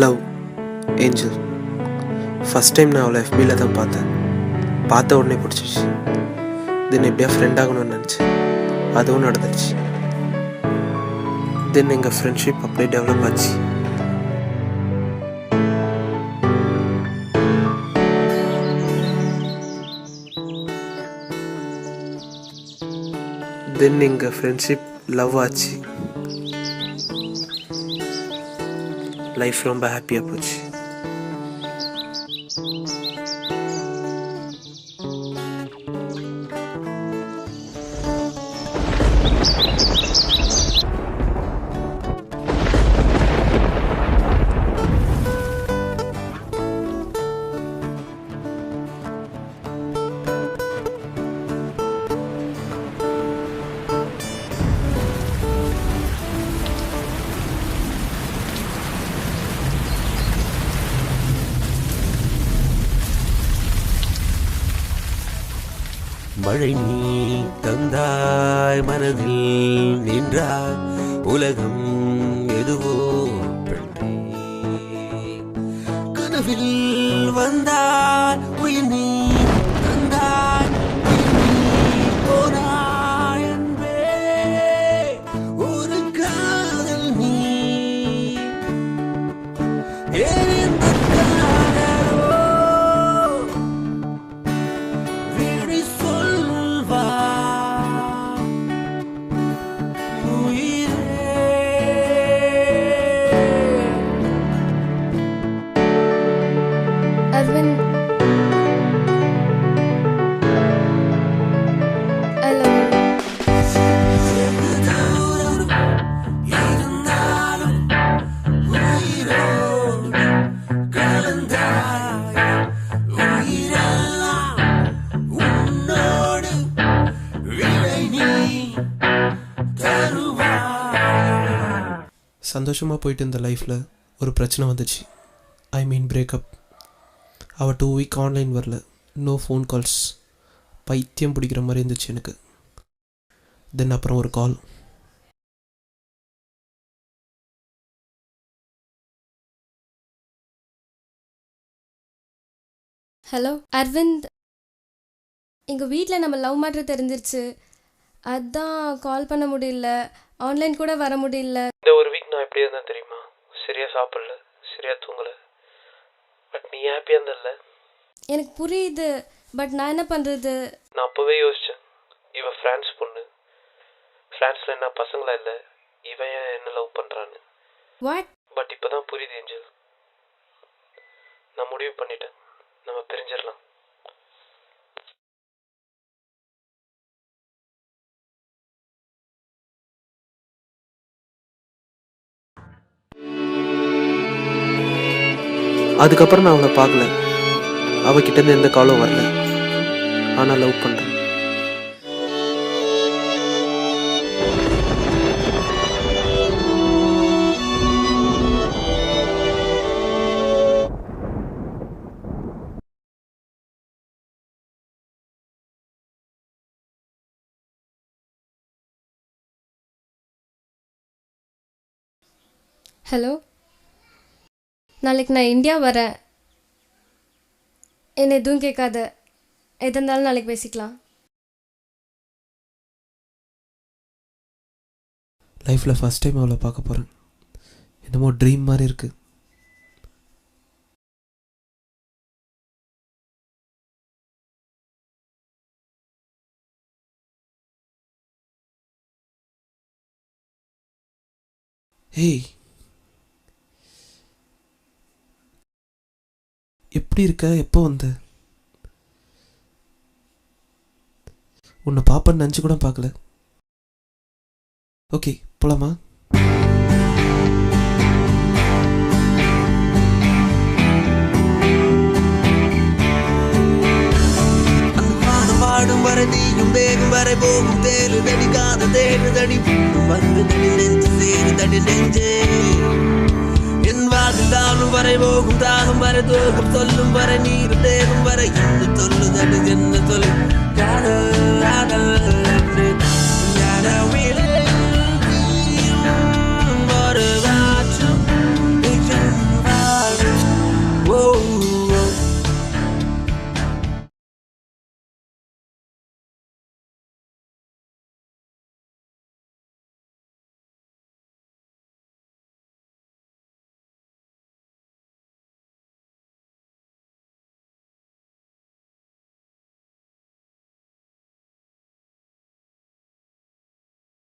Love angel. First time நான் அவளை எஃபியில் தான் பார்த்தேன். பார்த்த உடனே பிடிச்சிச்சு. தென் எப்படியா ஃப்ரெண்ட் ஆகணும்னு நினச்சேன். அதுவும் நடந்துச்சு. தென் எங்கள் ஃப்ரெண்ட்ஷிப் அப்படியே டெவலப் ஆச்சு. தென் எங்கள் ஃப்ரெண்ட்ஷிப் லவ் ஆச்சு. லைஃப் ரொம்ப ஹாப்பியாக போச்சு. மழை நீ தந்தாய், மனதில் நின்றாய், உலகம் எதுவோ கனவில் வந்தாய், உயிர் நீ தந்தாய், போனாய் என்பே ஒரு காதல் நீ Arvind, I love you. சந்தோஷமாக போயிட்டு இருந்த லைஃப்பில் ஒரு பிரச்சனை வந்துச்சு. I mean breakup. அவள் 2 வீக் ஆன்லைன் வரல. No phone calls. பைத்தியம் பிடிக்கிற மாதிரி இருந்துச்சு எனக்கு. தென் அப்புறம் ஒரு கால். ஹலோ அரவிந்த், எங்கள் வீட்டில் நம்ம லவ் மேட்ரு தெரிஞ்சிருச்சு. அதான் கால் பண்ண முடியல, ஆன்லைன் கூட வர முடியல. இந்த ஒரு வீக் நான் எப்படி இருந்தேன் தெரியுமா? சரியாக சாப்பிடல, சரியாக தூங்கலை. பட் நீ ஹாப்பியாக இருந்தல்ல? எனக்கு புரியுது, பட் நான் என்ன பண்ணுறது? நான் அப்போவே யோசித்தேன், இவன் ஃப்ரான்ஸ் பொண்ணு, ஃப்ரான்ஸில் என்ன பசங்களா இல்லை, இவன் என்ன லவ் பண்ணுறான்னு. வாட்? பட் இப்போ தான் புரியுது ஏஞ்சல். நான் முடிவு பண்ணிட்டேன், நம்ம பிரிஞ்சிடலாம். அதுக்கப்புறம் நான் அவளை பார்க்கல. அவகிட்டேருந்து எந்த காலும் வரல. ஆனால் லவ் பண்ணுறேன். ஹலோ, நாளைக்கு நான் இந்தியா வரேன். என்ன எதுவும் கேட்காத, எது இருந்தாலும் நாளைக்கு பேசிக்கலாம். லைஃப்பில் ஃபஸ்ட் டைம் அவளை பார்க்க போகிறேன். என்னமோ ட்ரீம் மாதிரி இருக்குது. ஏய், எப்படி இருக்க? எப்போ வந்த? உன்னை பாப்பன்னு நினச்சி கூட பார்க்கல. ஓகே, போலாமா? பாடும் வரை நீயும் வேகும் வரை போகும் தேரு தடிக்காத தேடு தடி வந்து தடி நெஞ்சு சேரு தடி நெஞ்சே என் வாழ்வில் தானும் வரை போகும் தாகம் வரை தோகும் சொல்லும் வரை நீர் தேகும் வரை என்ன சொல்லு தடு என்ன சொல்லு காதல்